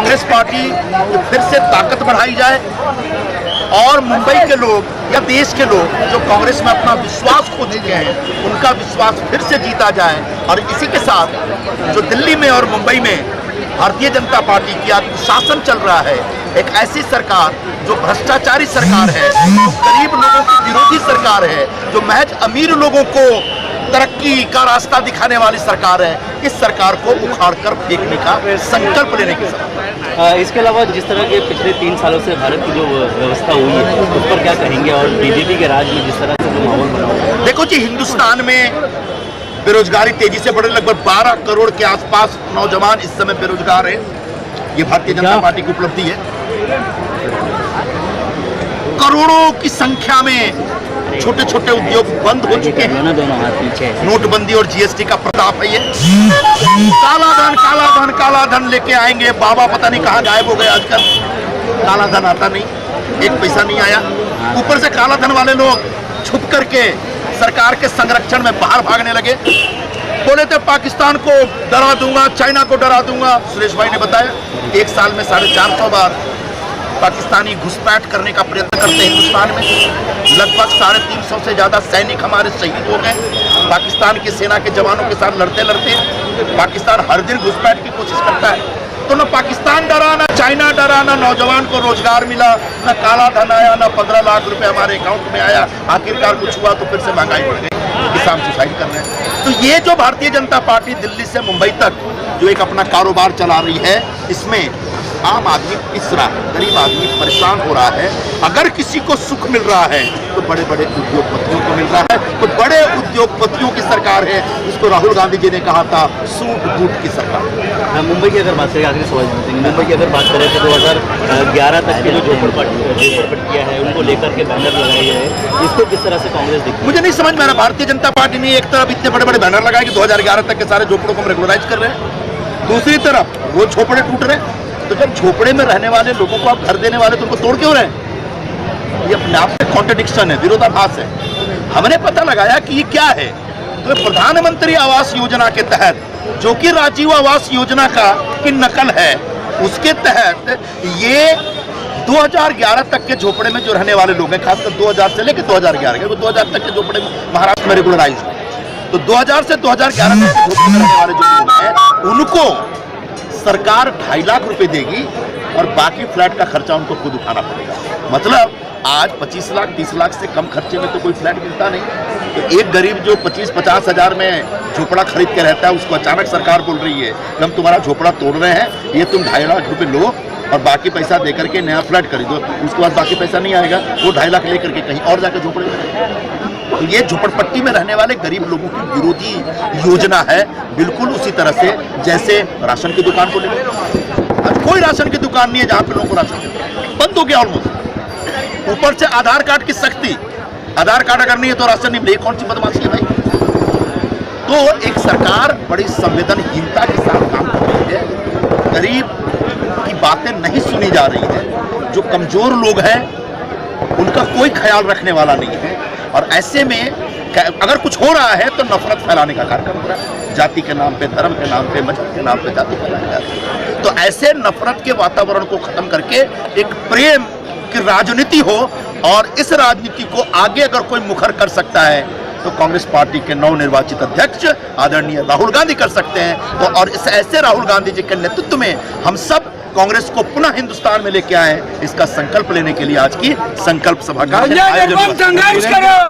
Congress party को फिर से ताकत बढ़ाई जाए और मुंबई के लोग या देश के लोग जो कांग्रेस में अपना विश्वास खो चुके हैं उनका विश्वास फिर से जीता जाए। और इसी के साथ जो दिल्ली में और मुंबई में भारतीय जनता पार्टी की आज शासन चल रहा है, एक ऐसी सरकार जो भ्रष्टाचारी सरकार है, जो गरीब लोगों की विरोधी सरकार है, जो महज अमीर लोगों को तरक्की का रास्ता दिखाने वाली सरकार है, इस सरकार को उखाड़कर फेंकने का संकल्प लेने की सरकार। इसके अलावा जिस तरह के पिछले 3 सालों से भारत की जो व्यवस्था हुई है उस पर क्या कहेंगे, और बीजेपी के राज में जिस तरह से जो माहौल बना हुआ है? देखो जी, हिंदुस्तान में बेरोजगारी तेजी से बढ़े, लगभग 12 करोड़ के आसपास नौजवान इस समय बेरोजगार है। ये भारतीय जनता पार्टी की उपलब्धि है। करोड़ों की संख्या में छोटे छोटे उद्योग बंद हो चुके हैं। दोनों हाथ पीछे। नोटबंदी और जीएसटी का प्रताप है ये। काला धन लेके आएंगे। बाबा पता नहीं कहाँ गायब हो गए आजकल। काला धन आता नहीं, एक पैसा नहीं आया। ऊपर से काला धन वाले लोग छुप करके सरकार के संरक्षण में बाहर भागने लगे। बोले थे पाकिस्तान को डरा दूंगा, चाइना को डरा दूंगा। सुरेश भाई ने बताया 1 साल में 450 बार पाकिस्तानी घुसपैठ करने का प्रयत्न करते हैं हिंदुस्तान में। लगभग 350 से ज़्यादा सैनिक हमारे शहीद हो गए पाकिस्तान की सेना के जवानों के साथ लड़ते लड़ते। पाकिस्तान हर दिन घुसपैठ की कोशिश करता है। तो न पाकिस्तान डरा, न चाइना डरा, न नौजवान को रोजगार मिला, न काला धन आया, न 15 लाख रुपए हमारे अकाउंट में आया। आखिरकार कुछ हुआ तो फिर से महंगाई बढ़ गई, किसान सुसाइड कर रहे हैं। तो ये जो भारतीय जनता पार्टी दिल्ली से मुंबई तक जो एक अपना कारोबार चला रही है, इसमें आम आदमी पिस रहा है, गरीब आदमी परेशान हो रहा है। अगर किसी को सुख मिल रहा है तो बड़े बड़े उद्योगपतियों को मिल रहा है। तो बड़े उद्योगपतियों की सरकार है, जिसको राहुल गांधी जी ने कहा था सूट बूट की सरकार। मुंबई की अगर बात करें, आखिरी सवाल पूछेंगे, मुंबई की अगर बात करें तो 2011 तक के जो झोपड़पट्टियाँ हैं उनको लेकर के बैनर लगाए गए हैं, इसको किस तरह से कांग्रेस देखती है? मुझे नहीं समझ में आ रहा। भारतीय जनता पार्टी ने एक तरफ इतने बड़े बड़े बैनर लगाए कि 2011 तक के सारे झोपड़ों को हम रेगुलराइज कर रहे हैं, दूसरी तरफ वो झोपड़े टूट रहे हैं। तो जब झोपड़े में रहने वाले लोगों को आप घर देने वाले तो उनको तोड़ क्यों रहे हैं? ये अपने आप में कॉन्ट्रडिक्शन है, विरोधाभास है। हमने पता लगाया कि ये क्या है। तो प्रधानमंत्री आवास योजना के तहत, जो कि राजीव आवास योजना की नकल है, उसके तहत ये 2011 तक के झोपड़े में जो रहने वाले लोग हैं, खासकर 2000 से लेकर 2011 के 2000 तक के झोपड़े में महाराष्ट्र में रेगुलराइज हुए। तो 2000 से 2011 तक के झोपड़े में रहने वाले जो लोग हैं उनको सरकार 2.5 लाख रुपए देगी और बाकी फ्लैट का खर्चा उनको खुद उठाना पड़ेगा। मतलब आज 25 लाख 30 लाख से कम खर्चे में तो कोई फ्लैट मिलता नहीं। तो एक गरीब जो 25-50 हज़ार में झोपड़ा खरीद के रहता है, उसको अचानक सरकार बोल रही है कि हम तुम्हारा झोपड़ा तोड़ रहे हैं, ये तुम 2.5 लाख रुपए लो और बाकी पैसा दे करके नया फ्लैट खरीदो। उसके बाद बाकी पैसा नहीं आएगा, वो 2.5 लाख लेकर के कहीं और जाकर झोपड़े में। तो ये झोपड़पट्टी में रहने वाले गरीब लोगों की विरोधी योजना है, बिल्कुल उसी तरह से जैसे राशन की दुकान को लेकर। आज कोई राशन की दुकान नहीं है जहां पे लोगों को राशन बंद हो गया ऑलमोस्ट। ऊपर से आधार कार्ड की सख्ती, आधार कार्ड अगर नहीं है तो राशन नहीं मिलेगा। कौन सी बदमाशी है भाई? तो एक सरकार बड़ी संवेदनहीनता के साथ काम कर रही है। गरीब की बातें नहीं सुनी जा रही है। जो कमजोर लोग हैं उनका कोई ख्याल रखने वाला नहीं है। और ऐसे में अगर कुछ हो रहा है तो नफरत फैलाने का कार्य कर रहा है। जाति के नाम पे, धर्म के नाम पे, मजहब के नाम पे जाति फैलाई जा रही है। तो ऐसे नफरत के वातावरण को खत्म करके एक प्रेम की राजनीति हो, और इस राजनीति को आगे अगर कोई मुखर कर सकता है तो कांग्रेस पार्टी के नवनिर्वाचित अध्यक्ष आदरणीय राहुल गांधी कर सकते हैं। तो और इस ऐसे राहुल गांधी जी के नेतृत्व में हम सब कांग्रेस को पुनः हिंदुस्तान में लेके आए, इसका संकल्प लेने के लिए आज की संकल्प सभा का आयोजन।